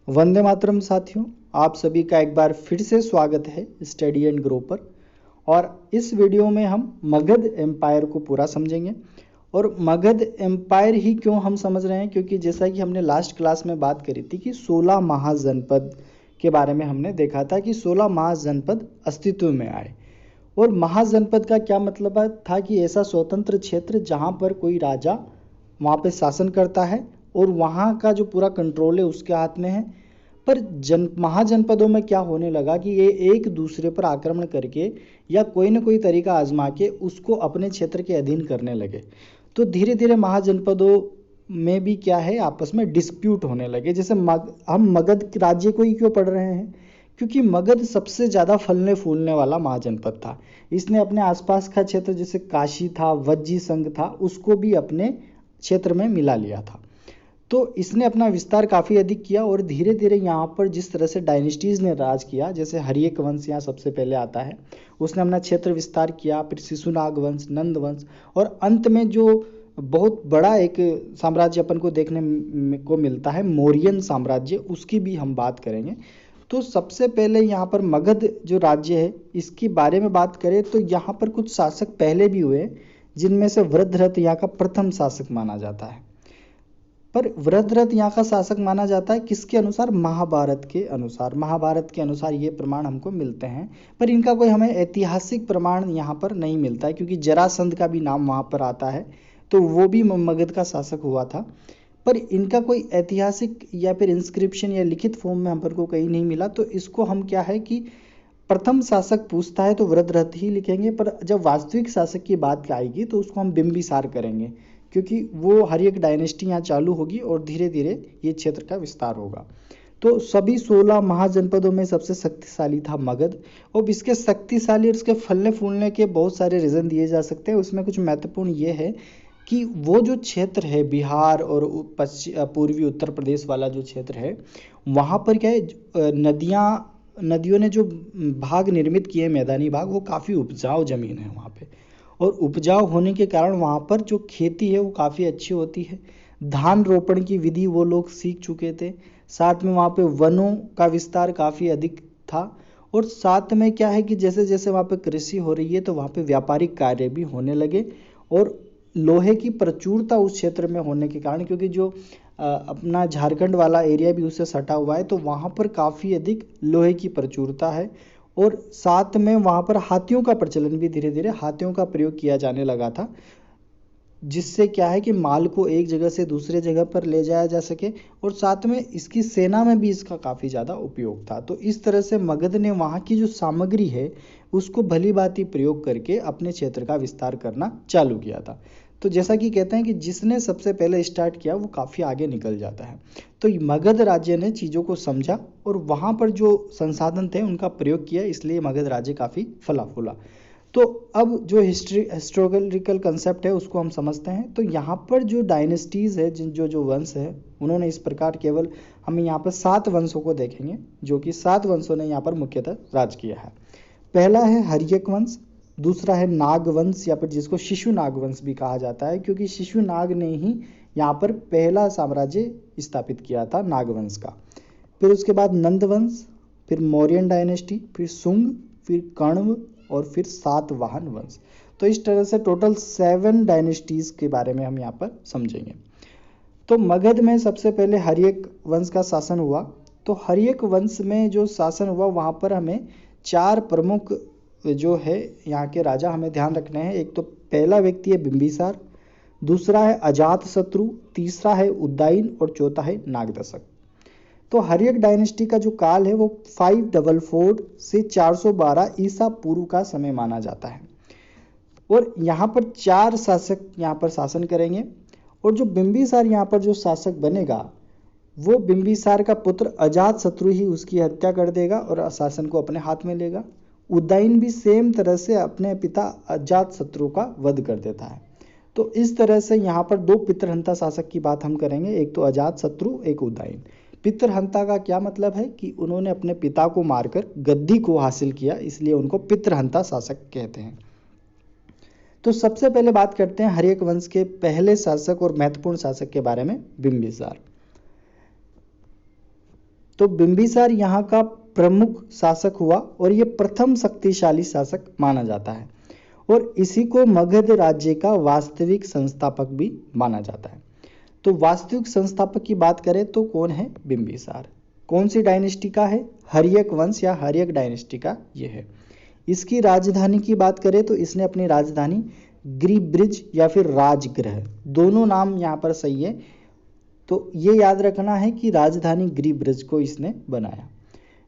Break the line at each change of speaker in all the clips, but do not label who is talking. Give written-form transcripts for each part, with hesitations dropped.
वंदे मातरम साथियों, आप सभी का एक बार फिर से स्वागत है स्टडी एंड ग्रो पर। और इस वीडियो में हम मगध एम्पायर को पूरा समझेंगे। और मगध एम्पायर ही क्यों हम समझ रहे हैं, क्योंकि जैसा कि हमने लास्ट क्लास में बात करी थी कि 16 महाजनपद के बारे में हमने देखा था कि 16 महाजनपद अस्तित्व में आए। और महाजनपद का क्या मतलब था कि ऐसा स्वतंत्र क्षेत्र जहाँ पर कोई राजा वहाँ पे शासन करता है और वहाँ का जो पूरा कंट्रोल है उसके हाथ में है। पर महाजनपदों में क्या होने लगा कि ये एक दूसरे पर आक्रमण करके या कोई ना कोई तरीका आजमा के उसको अपने क्षेत्र के अधीन करने लगे। तो धीरे धीरे महाजनपदों में भी क्या है, आपस में डिस्प्यूट होने लगे। जैसे हम मगध राज्य को ही क्यों पढ़ रहे हैं, क्योंकि मगध सबसे ज़्यादा फलने फूलने वाला महाजनपद था। इसने अपने आसपास का क्षेत्र जैसे काशी था, वज्जी संघ था, उसको भी अपने क्षेत्र में मिला लिया था। तो इसने अपना विस्तार काफ़ी अधिक किया और धीरे धीरे यहाँ पर जिस तरह से डायनेस्टीज़ ने राज किया, जैसे हर्यक वंश यहाँ सबसे पहले आता है, उसने अपना क्षेत्र विस्तार किया। फिर शिशुनाग वंश, नंद वंश, और अंत में जो बहुत बड़ा एक साम्राज्य अपन को देखने को मिलता है, मौर्यन साम्राज्य, उसकी भी हम बात करेंगे। तो सबसे पहले यहाँ पर मगध जो राज्य है इसके बारे में बात करें तो यहाँ पर कुछ शासक पहले भी हुए, जिनमें से वृद्धरथ यहाँ का प्रथम शासक माना जाता है। पर वृद्धरथ यहाँ का शासक माना जाता है किसके अनुसार? महाभारत के अनुसार। महाभारत के अनुसार ये प्रमाण हमको मिलते हैं, पर इनका कोई हमें ऐतिहासिक प्रमाण यहाँ पर नहीं मिलता है, क्योंकि जरासंध का भी नाम वहाँ पर आता है, तो वो भी मगध का शासक हुआ था। पर इनका कोई ऐतिहासिक या फिर इंस्क्रिप्शन या लिखित फॉर्म में हम पर को कहीं नहीं मिला। तो इसको हम क्या है कि प्रथम शासक पूछता है तो वृद्धरथ ही लिखेंगे, पर जब वास्तविक शासक की बात आएगी तो उसको हम बिंबिसार करेंगे, क्योंकि वो हर एक डायनेस्टी यहाँ चालू होगी और धीरे धीरे ये क्षेत्र का विस्तार होगा। तो सभी 16 महाजनपदों में सबसे शक्तिशाली था मगध। और इसके शक्तिशाली और इसके फलने फूलने के बहुत सारे रीजन दिए जा सकते हैं। उसमें कुछ महत्वपूर्ण ये है कि वो जो क्षेत्र है बिहार और पूर्वी उत्तर प्रदेश वाला जो क्षेत्र है, वहाँ पर क्या है, नदियों ने जो भाग निर्मित किए, मैदानी भाग, वो काफ़ी उपजाऊ जमीन है वहाँ पे। और उपजाऊ होने के कारण वहाँ पर जो खेती है वो काफ़ी अच्छी होती है। धान रोपण की विधि वो लोग सीख चुके थे। साथ में वहाँ पे वनों का विस्तार काफ़ी अधिक था। और साथ में क्या है कि जैसे जैसे वहाँ पे कृषि हो रही है तो वहाँ पे व्यापारिक कार्य भी होने लगे। और लोहे की प्रचुरता उस क्षेत्र में होने के कारण, क्योंकि जो अपना झारखंड वाला एरिया भी उससे सटा हुआ है, तो वहाँ पर काफ़ी अधिक लोहे की प्रचुरता है। और साथ में वहाँ पर हाथियों का प्रचलन भी, धीरे धीरे हाथियों का प्रयोग किया जाने लगा था, जिससे क्या है कि माल को एक जगह से दूसरे जगह पर ले जाया जा सके। और साथ में इसकी सेना में भी इसका काफ़ी ज़्यादा उपयोग था। तो इस तरह से मगध ने वहाँ की जो सामग्री है उसको भली भांति प्रयोग करके अपने क्षेत्र का विस्तार करना चालू किया था। तो जैसा कि कहते हैं कि जिसने सबसे पहले स्टार्ट किया वो काफ़ी आगे निकल जाता है। तो मगध राज्य ने चीज़ों को समझा और वहाँ पर जो संसाधन थे उनका प्रयोग किया, इसलिए मगध राज्य काफ़ी फला फूला। तो अब जो हिस्टोरिकल कंसेप्ट है उसको हम समझते हैं। तो यहाँ पर जो डायनेस्टीज़ है, जो जो वंश है, उन्होंने इस प्रकार केवल हम यहाँ पर 7 वंशों को देखेंगे, जो कि 7 वंशों ने यहाँ पर मुख्यतः राज किया है। पहला है हर्यक वंश, दूसरा है नाग वंश या फिर जिसको शिशुनाग वंश भी कहा जाता है, क्योंकि शिशुनाग ने ही यहाँ पर पहला साम्राज्य स्थापित किया था नाग वंश का। फिर उसके बाद नंद वंश, फिर मौर्यन डायनेस्टी, फिर सुंग, फिर कण्व और फिर सातवाहन वंश। तो इस तरह से टोटल 7 डायनेस्टीज के बारे में हम यहाँ पर समझेंगे। तो मगध में सबसे पहले हर्यक वंश का शासन हुआ। तो हर्यक वंश में जो शासन हुआ वहाँ पर हमें 4 प्रमुख जो है यहाँ के राजा हमें ध्यान रखने हैं। एक तो पहला व्यक्ति है बिंबिसार, दूसरा है अजातशत्रु, तीसरा है उदयन और चौथा है नागदशक। तो हर्यक डायनेस्टी का जो काल है वो 544 से 412 ईसा पूर्व का समय माना जाता है। और यहाँ पर 4 शासक यहाँ पर शासन करेंगे। और जो बिंबिसार यहाँ पर जो शासक बनेगा वो बिंबिसार का पुत्र अजातशत्रु ही उसकी हत्या कर देगा और शासन को अपने हाथ में लेगा। उदयन भी सेम तरह से अपने पिता अजातशत्रु का वध कर देता है। तो इस तरह से यहाँ पर 2 पितृहंता शासक की बात हम करेंगे, एक तो अजातशत्रु, एक उदयन। पितृहंता का क्या मतलब है कि उन्होंने अपने पिता को मारकर गद्दी को हासिल किया, इसलिए उनको पितृहंता शासक कहते हैं। तो सबसे पहले बात करते हैं हर्यक वंश के पहले शासक और महत्वपूर्ण शासक के बारे में, बिंबिसार। तो बिंबिसार यहाँ का प्रमुख शासक हुआ और ये प्रथम शक्तिशाली शासक माना जाता है और इसी को मगध राज्य का वास्तविक संस्थापक भी माना जाता है। तो वास्तविक संस्थापक की बात करें तो कौन है? बिंबिसार। कौन सी डायनेस्टी का है? हर्यक वंश या हर्यक डायनेस्टी का ये है। इसकी राजधानी की बात करें तो इसने अपनी राजधानी गिरिब्रिज या फिर राजगृह, दोनों नाम यहाँ पर सही है। तो ये याद रखना है कि राजधानी गिरिब्रिज को इसने बनाया।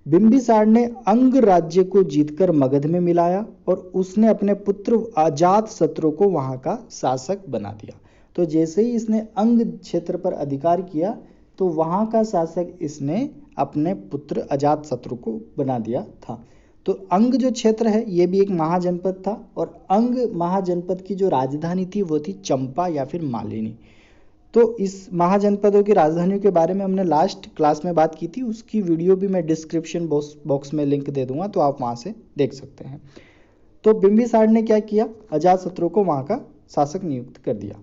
बिंबिसार ने अंग राज्य को जीतकर मगध में मिलाया और उसने अपने पुत्र अजातशत्रु को वहां का शासक बना दिया। तो जैसे ही इसने अंग क्षेत्र पर अधिकार किया तो वहां का शासक इसने अपने पुत्र अजातशत्रु को बना दिया था। तो अंग जो क्षेत्र है ये भी एक महाजनपद था और अंग महाजनपद की जो राजधानी थी वो थी चंपा या फिर मालिनी। तो इस महाजनपदों की राजधानियों के बारे में हमने लास्ट क्लास में बात की थी, उसकी वीडियो भी मैं डिस्क्रिप्शन बॉक्स में लिंक दे दूंगा, तो आप वहां से देख सकते हैं। तो बिंबिसार ने क्या किया? अजातशत्रु को वहां का शासक नियुक्त कर दिया।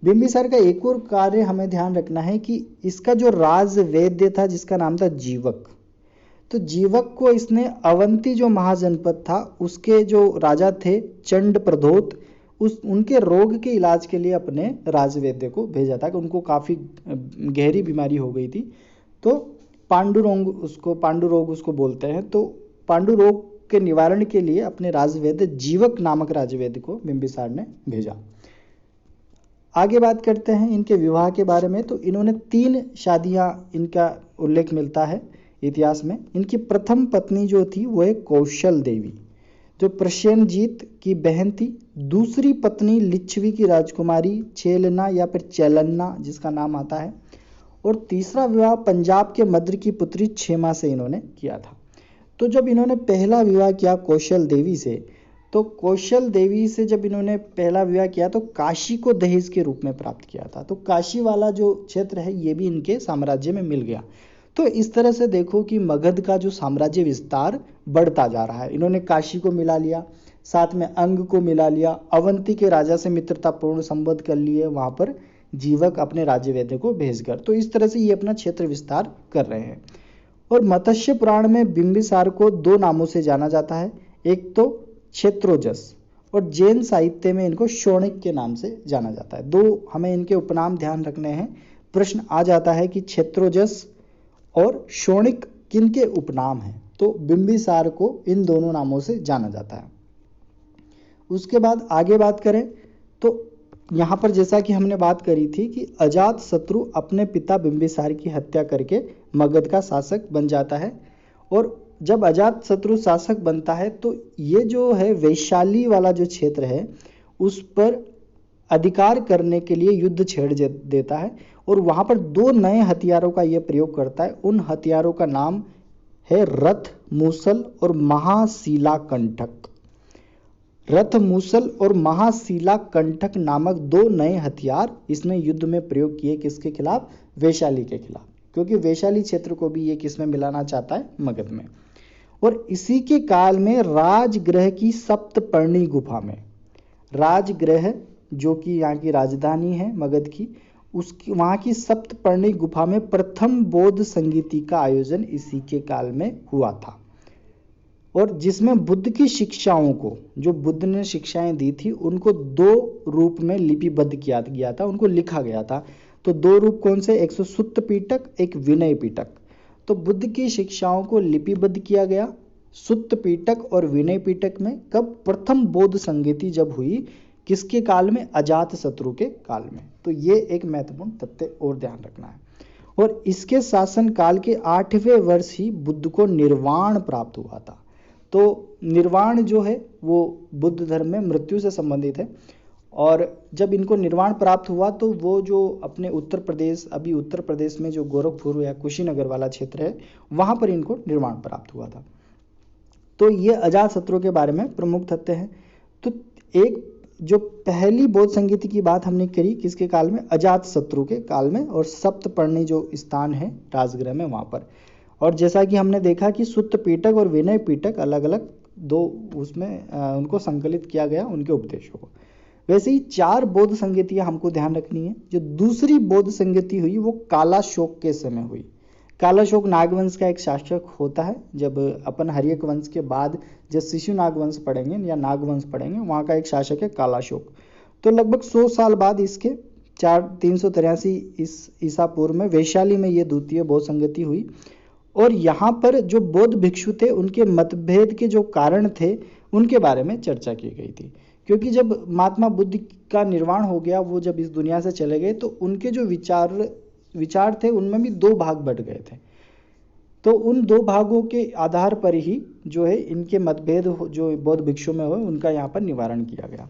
बिंबिसार का एक और कार्य हमें ध्यान रखना है कि इसका जो राजवैद्य था जिसका नाम था जीवक, तो जीवक को इसने अवंती जो महाजनपद था उसके जो राजा थे चंड प्रदोत, उनके रोग के इलाज के लिए अपने राजवैद्य को भेजा था कि उनको काफ़ी गहरी बीमारी हो गई थी। तो पांडुरोग उसको बोलते हैं। तो पांडुरोग के निवारण के लिए अपने राजवैद्य जीवक नामक राजवैद्य को बिंबिसार ने भेजा। आगे बात करते हैं इनके विवाह के बारे में। तो इन्होंने 3 शादियां, इनका उल्लेख मिलता है इतिहास में। इनकी प्रथम पत्नी जो थी वो है कौशल देवी जो प्रसेनजीत की बहन थी। दूसरी पत्नी लिच्छवी की राजकुमारी चेलना या फिर चेलन्ना जिसका नाम आता है। और तीसरा विवाह पंजाब के मद्र की पुत्री क्षेमा से इन्होंने किया था। तो जब इन्होंने पहला विवाह किया कौशल देवी से, तो कौशल देवी से जब इन्होंने पहला विवाह किया तो काशी को दहेज के रूप में प्राप्त किया था। तो काशी वाला जो क्षेत्र है ये भी इनके साम्राज्य में मिल गया। तो इस तरह से देखो कि मगध का जो साम्राज्य विस्तार बढ़ता जा रहा है। इन्होंने काशी को मिला लिया, साथ में अंग को मिला लिया, अवंती के राजा से मित्रतापूर्ण संबंध कर लिए, वहां पर जीवक अपने राज्यवेद्य को भेजकर। तो इस तरह से ये अपना क्षेत्र विस्तार कर रहे हैं। और मत्स्य पुराण में बिंबिसार को 2 नामों से जाना जाता है, एक तो क्षेत्रोजस और जैन साहित्य में इनको शोणिक के नाम से जाना जाता है। 2 हमें इनके उपनाम ध्यान रखने हैं। प्रश्न आ जाता है कि क्षेत्रोजस और शोणिक किनके उपनाम हैं? तो बिंबिसार को इन दोनों नामों से जाना जाता है। उसके बाद आगे बात करें तो यहाँ पर जैसा कि हमने बात करी थी कि अजातशत्रु अपने पिता बिंबिसार की हत्या करके मगध का शासक बन जाता है। और जब अजातशत्रु शासक बनता है तो ये जो है वैशाली वाला जो क्षेत्र है उस पर अधिकार करने के लिए युद्ध छेड़ देता है और वहां पर 2 नए हथियारों का यह प्रयोग करता है। उन हथियारों का नाम है रथ मूसल और महाशिला कंटक। रथ मूसल और महाशिला कंटक नामक 2 नए हथियार इसने युद्ध में प्रयोग किए। किसके खिलाफ? वैशाली के खिलाफ, क्योंकि वैशाली क्षेत्र को भी ये किसमें मिलाना चाहता है? मगध में। और इसी के काल में राजगृह की सप्तपर्णी गुफा में, राजगृह जो कि यहाँ की राजधानी है मगध की, उसकी वहाँ की सप्तपर्णी गुफा में प्रथम बौद्ध संगीति का आयोजन इसी के काल में हुआ था। और जिसमें बुद्ध की शिक्षाओं को, जो बुद्ध ने शिक्षाएं दी थी, उनको 2 रूप में लिपिबद्ध किया गया था, उनको लिखा गया था। तो 2 रूप कौन से? एक सुत्त पीटक, एक विनय पीटक। तो बुद्ध की शिक्षाओं को लिपिबद्ध किया गया सुत्त पीटक और विनय पीटक में। कब? प्रथम बौद्ध संगीति जब हुई, किसके काल में? अजातशत्रु के काल में। तो ये एक महत्वपूर्ण तथ्य और ध्यान रखना है। और इसके शासन काल के 8वें वर्ष ही बुद्ध को निर्वाण प्राप्त हुआ था। तो निर्वाण जो है वो बुद्ध धर्म में मृत्यु से संबंधित है। और जब इनको निर्वाण प्राप्त हुआ तो वो जो अपने उत्तर प्रदेश, अभी उत्तर प्रदेश में जो गोरखपुर या कुशीनगर वाला क्षेत्र है, वहां पर इनको निर्वाण प्राप्त हुआ था। तो ये अजातशत्रु के बारे में प्रमुख तथ्य हैं। तो एक जो पहली बौद्ध संगीति की बात हमने करी किसके काल में? अजातशत्रु के काल में। और सप्तपर्णी जो स्थान है राजगृह में, वहां पर। और जैसा कि हमने देखा कि सुत्त पीटक और विनय पीटक अलग अलग 2 उसमें उनको संकलित किया गया, उनके उपदेशों को। वैसे ही 4 बौद्ध संगीतियां हमको ध्यान रखनी है। जो दूसरी बौद्ध संगीति हुई वो कालाशोक के समय हुई। कालाशोक नागवंश का एक शासक होता है। जब अपन हर्यक वंश के बाद जब शिशु नागवंश पढ़ेंगे या नागवंश पढ़ेंगे, वहाँ का एक शासक है कालाशोक। तो लगभग 100 साल बाद इसके 383 ईसा पूर्व में वैशाली में ये द्वितीय बौद्ध संगति हुई। और यहाँ पर जो बौद्ध भिक्षु थे उनके मतभेद के जो कारण थे उनके बारे में चर्चा की गई थी। क्योंकि जब महात्मा बुद्ध का निर्वाण हो गया, वो जब इस दुनिया से चले गए, तो उनके जो विचार थे उनमें भी 2 भाग बट गए थे। तो उन 2 भागों के आधार पर ही जो है इनके मतभेद जो बौद्ध भिक्षु में हुए उनका यहाँ पर निवारण किया गया।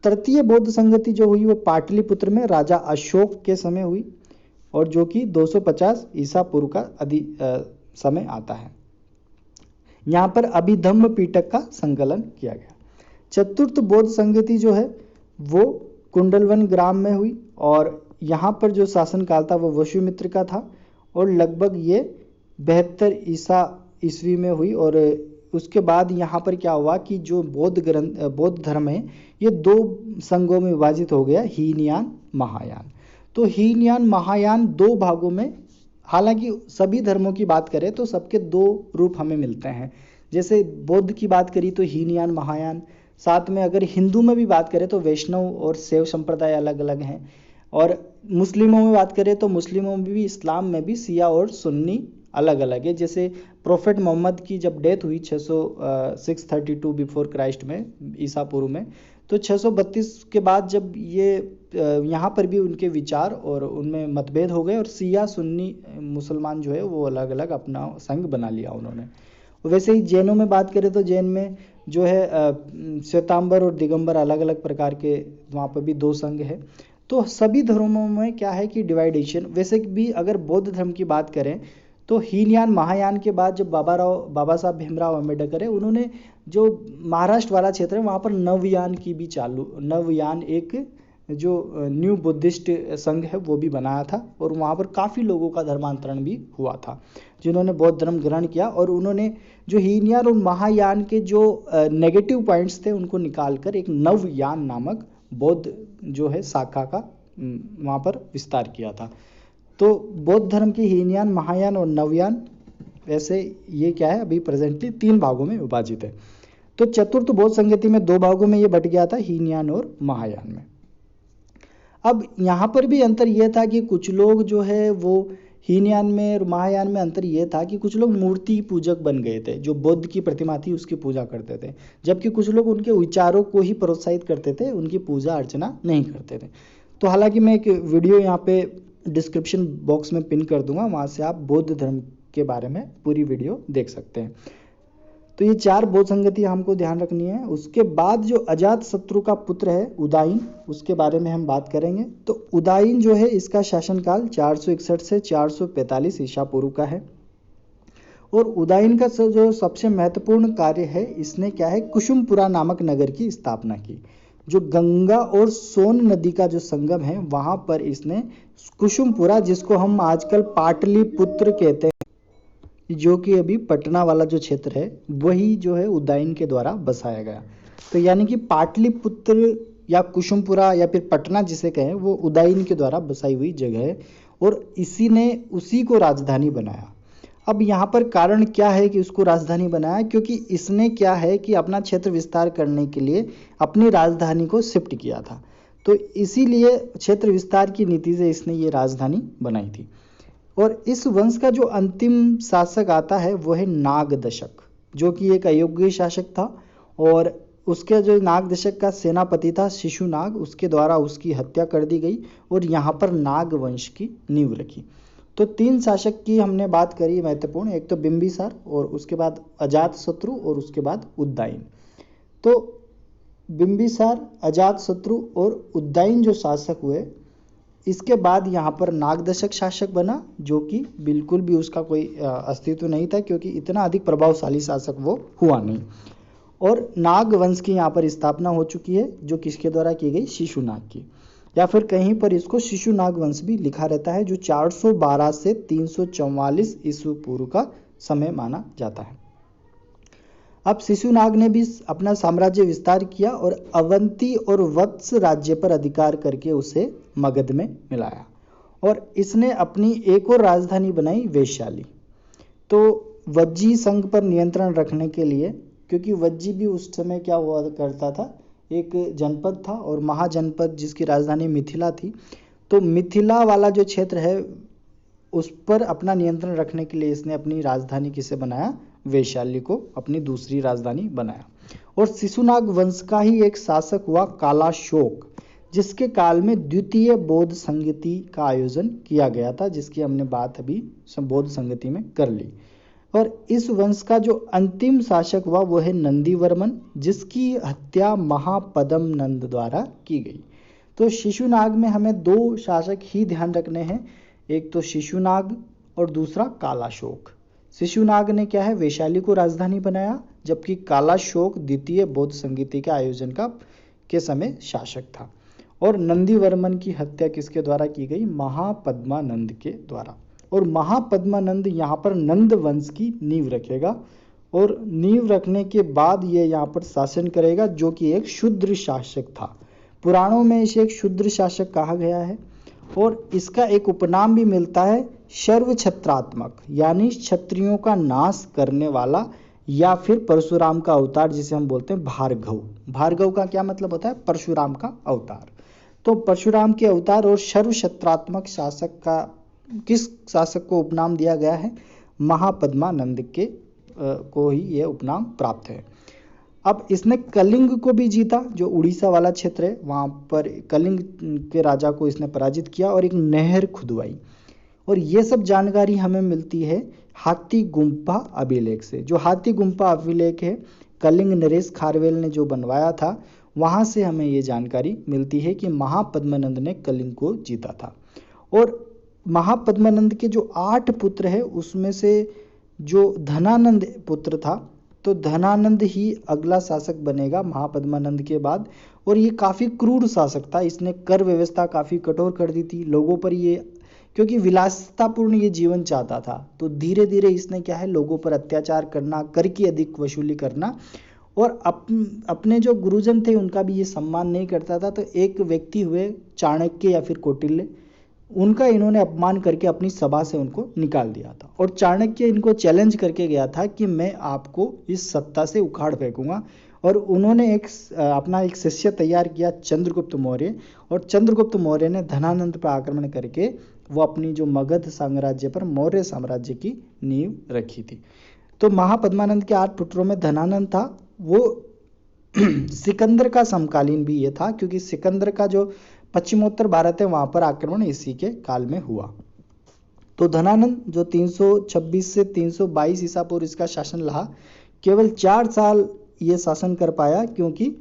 तृतीय बौद्ध संगति जो हुई वो पाटलिपुत्र में राजा अशोक के समय हुई, और जो कि 250 ईसा पूर्व का समय आता है। यहाँ पर अभिधम्म पिटक का संकलन किया गया। चतुर्थ बौद्ध संगति जो है वो कुंडलवन ग्राम में हुई, और यहाँ पर जो शासनकाल था वो वसुमित्र का था, और लगभग ये 72 ईस्वी में हुई। और उसके बाद यहाँ पर क्या हुआ कि जो बौद्ध धर्म है ये 2 संघों में विभाजित हो गया, हीनयान महायान। तो हीनयान महायान 2 भागों में, हालांकि सभी धर्मों की बात करें तो सबके 2 रूप हमें मिलते हैं। जैसे बौद्ध की बात करी तो हीनयान महायान, साथ में अगर हिंदू में भी बात करें तो वैष्णव और शैव संप्रदाय अलग अलग हैं। और मुस्लिमों में बात करें तो मुस्लिमों में भी, इस्लाम में भी शिया और सुन्नी अलग अलग है। जैसे प्रोफेट मोहम्मद की जब डेथ हुई 632 बिफोर क्राइस्ट में, ईसा पूर्व में, तो 632 के बाद जब ये यहाँ पर भी उनके विचार और उनमें मतभेद हो गए, और शिया सुन्नी मुसलमान जो है वो अलग अलग अपना संघ बना लिया उन्होंने। वैसे ही जैनों में बात करें तो जैन में जो है श्वेतांबर और दिगंबर अलग अलग प्रकार के, वहाँ पर भी 2 संघ है। तो सभी धर्मों में क्या है कि डिवाइडेशन। वैसे भी अगर बौद्ध धर्म की बात करें तो हीनयान महायान के बाद जब बाबा साहब भीमराव अम्बेडकर है, उन्होंने जो महाराष्ट्र वाला क्षेत्र है वहाँ पर नवयान की भी नवयान एक जो न्यू बुद्धिस्ट संघ है वो भी बनाया था, और वहाँ पर काफ़ी लोगों का धर्मांतरण भी हुआ था जिन्होंने बौद्ध धर्म ग्रहण किया। और उन्होंने जो हीनयान और महायान के जो नेगेटिव पॉइंट्स थे उनको निकालकर एक नवयान नामक बौद्ध जो है शाखा का वहाँ पर विस्तार किया था। तो बौद्ध धर्म की हीनयान, महायान और नवयान, वैसे ये क्या है अभी प्रेजेंटली 3 भागों में विभाजित है। तो चतुर्थ बौद्ध संगति में 2 भागों में ये बट गया था, हीनयान और महायान में। अब यहाँ पर भी अंतर यह था कि कुछ लोग जो है वो हीनयान में और महायान में अंतर यह था कि कुछ लोग मूर्ति पूजक बन गए थे, जो बुद्ध की प्रतिमा थी उसकी पूजा करते थे, जबकि कुछ लोग उनके विचारों को ही प्रोत्साहित करते थे, उनकी पूजा अर्चना नहीं करते थे। तो हालांकि मैं एक वीडियो यहाँ पे डिस्क्रिप्शन बॉक्स में पिन कर दूंगा, वहाँ से आप बौद्ध धर्म के बारे में पूरी वीडियो देख सकते हैं। तो ये 4 बौद्ध संगति हमको ध्यान रखनी है। उसके बाद जो अजात शत्रु का पुत्र है उदायन, उसके बारे में हम बात करेंगे। तो उदायन जो है इसका शासनकाल 461 से 445 ईसा पूर्व का है। और उदायन का जो सबसे महत्वपूर्ण कार्य है, इसने क्या है कुसुमपुरा नामक नगर की स्थापना की, जो गंगा और सोन नदी का जो संगम है वहां पर इसने कुसुमपुरा, जिसको हम आजकल पाटलिपुत्र कहते हैं, जो कि अभी पटना वाला जो क्षेत्र है वही जो है उदायन के द्वारा बसाया गया। तो यानी कि पाटलिपुत्र या कुसुमपुरा या फिर पटना जिसे कहें वो उदायन के द्वारा बसाई हुई जगह है, और इसी ने उसी को राजधानी बनाया। अब यहाँ पर कारण क्या है कि उसको राजधानी बनाया, क्योंकि इसने क्या है कि अपना क्षेत्र विस्तार करने के लिए अपनी राजधानी को शिफ्ट किया था। तो इसीलिए क्षेत्र विस्तार की नीति से इसने ये राजधानी बनाई थी। और इस वंश का जो अंतिम शासक आता है वो है नागदशक, जो कि एक अयोग्य शासक था, और उसके जो नागदशक का सेनापति था शिशुनाग, उसके द्वारा उसकी हत्या कर दी गई और यहाँ पर नाग वंश की नींव रखी। तो 3 शासक की हमने बात करी महत्वपूर्ण, एक तो बिंबिसार, और उसके बाद अजातशत्रु, और उसके बाद उदयन। तो बिंबिसार, अजातशत्रु और उदयन जो शासक हुए, इसके बाद यहाँ पर नागदशक शासक बना, जो कि बिल्कुल भी उसका कोई अस्तित्व नहीं था, क्योंकि इतना अधिक प्रभावशाली शासक वो हुआ नहीं। और नाग वंश की यहाँ पर स्थापना हो चुकी है, जो किसके द्वारा की गई, शिशुनाग की, या फिर कहीं पर इसको शिशुनाग वंश भी लिखा रहता है, जो 412 से 344 ईसा पूर्व का समय माना जाता है। अब शिशुनाग ने भी अपना साम्राज्य विस्तार किया और अवंती और वत्स राज्य पर अधिकार करके उसे मगध में मिलाया, और इसने अपनी एक और राजधानी बनाई वैशाली। तो वज्जी संघ पर नियंत्रण रखने के लिए, क्योंकि वज्जी भी उस समय क्या हुआ करता था, एक जनपद था और महाजनपद जिसकी राजधानी मिथिला थी। तो मिथिला वाला जो क्षेत्र है उस पर अपना नियंत्रण रखने के लिए इसने अपनी राजधानी किसे बनाया, वैशाली को अपनी दूसरी राजधानी बनाया। और शिशुनाग वंश का ही एक शासक हुआ कालाशोक, जिसके काल में द्वितीय बौद्ध संगति का आयोजन किया गया था, जिसकी हमने बात अभी बौद्ध संगति में कर ली। और इस वंश का जो अंतिम शासक हुआ वो है नंदीवर्मन, जिसकी हत्या महापद्म नंद द्वारा की गई। तो शिशुनाग में हमें दो शासक ही ध्यान रखने हैं, एक तो शिशुनाग और दूसरा कालाशोक। शिशुनाग ने क्या है, वैशाली को राजधानी बनाया, जबकि कालाशोक द्वितीय बौद्ध संगति के आयोजन के समय शासक था। और नंदीवर्मन की हत्या किसके द्वारा की गई, महापद्मानंद के द्वारा। और महापद्मानंद यहाँ पर नंद वंश की नींव रखेगा और नींव रखने के बाद ये यहाँ पर शासन करेगा, जो कि एक शूद्र शासक था। पुराणों में इसे एक शूद्र शासक कहा गया है और इसका एक उपनाम भी मिलता है सर्व छत्रात्मक, यानी क्षत्रियों का नाश करने वाला, या फिर परशुराम का अवतार जिसे हम बोलते हैं भार्गव। भार्गव का क्या मतलब होता है, परशुराम का अवतार। तो परशुराम के अवतार और सर्व छत्रात्मक शासक का किस शासक को उपनाम दिया गया है, महापद्मानंद के को ही यह उपनाम प्राप्त है। अब इसने कलिंग को भी जीता, जो उड़ीसा वाला क्षेत्र है, वहाँ पर कलिंग के राजा को इसने पराजित किया और एक नहर खुदवाई। और ये सब जानकारी हमें मिलती है हाथी गुम्फा अभिलेख से। जो हाथी गुम्फा अभिलेख है कलिंग नरेश खारवेल ने जो बनवाया था, वहाँ से हमें ये जानकारी मिलती है कि महापद्मानंद ने कलिंग को जीता था। और महापद्मानंद के जो 8 पुत्र है उसमें से जो धनानंद पुत्र था, तो धनानंद ही अगला शासक बनेगा महापद्मानंद के बाद। और ये काफ़ी क्रूर शासक था, इसने कर व्यवस्था काफ़ी कठोर कर दी थी लोगों पर। ये क्योंकि विलासितापूर्ण ये जीवन चाहता था, तो धीरे धीरे इसने क्या है, लोगों पर अत्याचार करना, कर की अधिक वसूली करना, और अपने जो गुरुजन थे उनका भी ये सम्मान नहीं करता था। तो एक व्यक्ति हुए चाणक्य या फिर कौटिल्य, उनका इन्होंने अपमान करके अपनी सभा से उनको निकाल दिया था। और चाणक्य इनको चैलेंज करके गया था कि मैं आपको इस सत्ता से उखाड़ फेंकूंगा। और उन्होंने अपना एक शिष्य तैयार किया, चंद्रगुप्त मौर्य। और चंद्रगुप्त मौर्य ने धनानंद पर आक्रमण करके वो अपनी जो मगध साम्राज्य पर मौर्य साम्राज्य की नींव रखी थी। तो महापद्मानंद के 8 पुत्रों में धनानंद था, वो सिकंदर का समकालीन भी ये था, क्योंकि सिकंदर का जो पश्चिमोत्तर भारत है वहां पर आक्रमण इसी के काल में हुआ। तो धनानंद जो 326 से 322 ईसा पूर्व इसका शासन रहा, केवल 4 साल ये शासन कर पाया, क्योंकि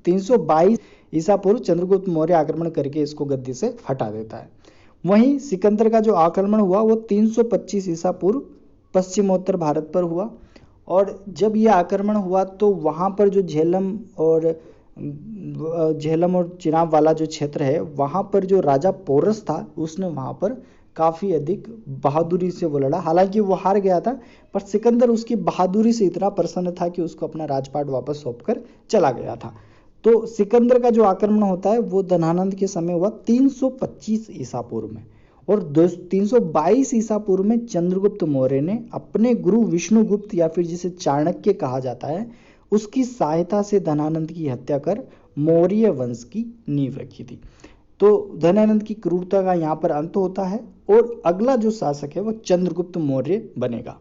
322 ईसा पूर्व चंद्रगुप्त मौर्य आक्रमण करके इसको गद्दी से हटा देता है। वहीं सिकंदर का जो आक्रमण हुआ वो 325 ईसा पूर्व पश्चिमोत्तर भारत पर हुआ। और जब ये आक्रमण हुआ तो वहाँ पर जो झेलम और चिनाब वाला जो क्षेत्र है, वहाँ पर जो राजा पोरस था उसने वहाँ पर काफ़ी अधिक बहादुरी से वो लड़ा। हालांकि वो हार गया था, पर सिकंदर उसकी बहादुरी से इतना प्रसन्न था कि उसको अपना राजपाट वापस सौंपकर चला गया था। तो सिकंदर का जो आक्रमण होता है वो धनानंद के समय हुआ 325 ईसा पूर्व में। और 322 ईसा पूर्व में चंद्रगुप्त मौर्य ने अपने गुरु विष्णुगुप्त, या फिर जिसे चाणक्य कहा जाता है, उसकी सहायता से धनानंद की हत्या कर मौर्य वंश की नींव रखी थी। तो धनानंद की क्रूरता का यहाँ पर अंत होता है और अगला जो शासक है वो चंद्रगुप्त मौर्य बनेगा।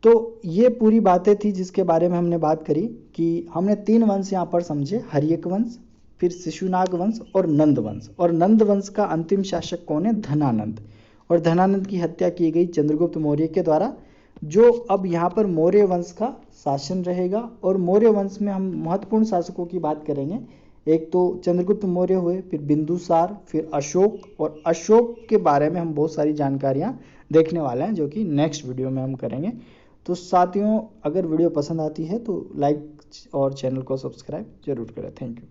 तो ये पूरी बातें थी जिसके बारे में हमने बात करी कि हमने 3 वंश यहाँ पर समझे, हर्यक वंश, फिर शिशुनाग वंश और नंद वंश। और नंद वंश का अंतिम शासक कौन है, धनानंद। और धनानंद की हत्या की गई चंद्रगुप्त मौर्य के द्वारा, जो अब यहाँ पर मौर्य वंश का शासन रहेगा। और मौर्य वंश में हम महत्वपूर्ण शासकों की बात करेंगे। एक तो चंद्रगुप्त मौर्य हुए, फिर बिंदुसार, फिर अशोक। और अशोक के बारे में हम बहुत सारी जानकारियाँ देखने वाले हैं, जो कि नेक्स्ट वीडियो में हम करेंगे। तो साथियों, अगर वीडियो पसंद आती है तो लाइक और चैनल को सब्सक्राइब जरूर करें। Thank you.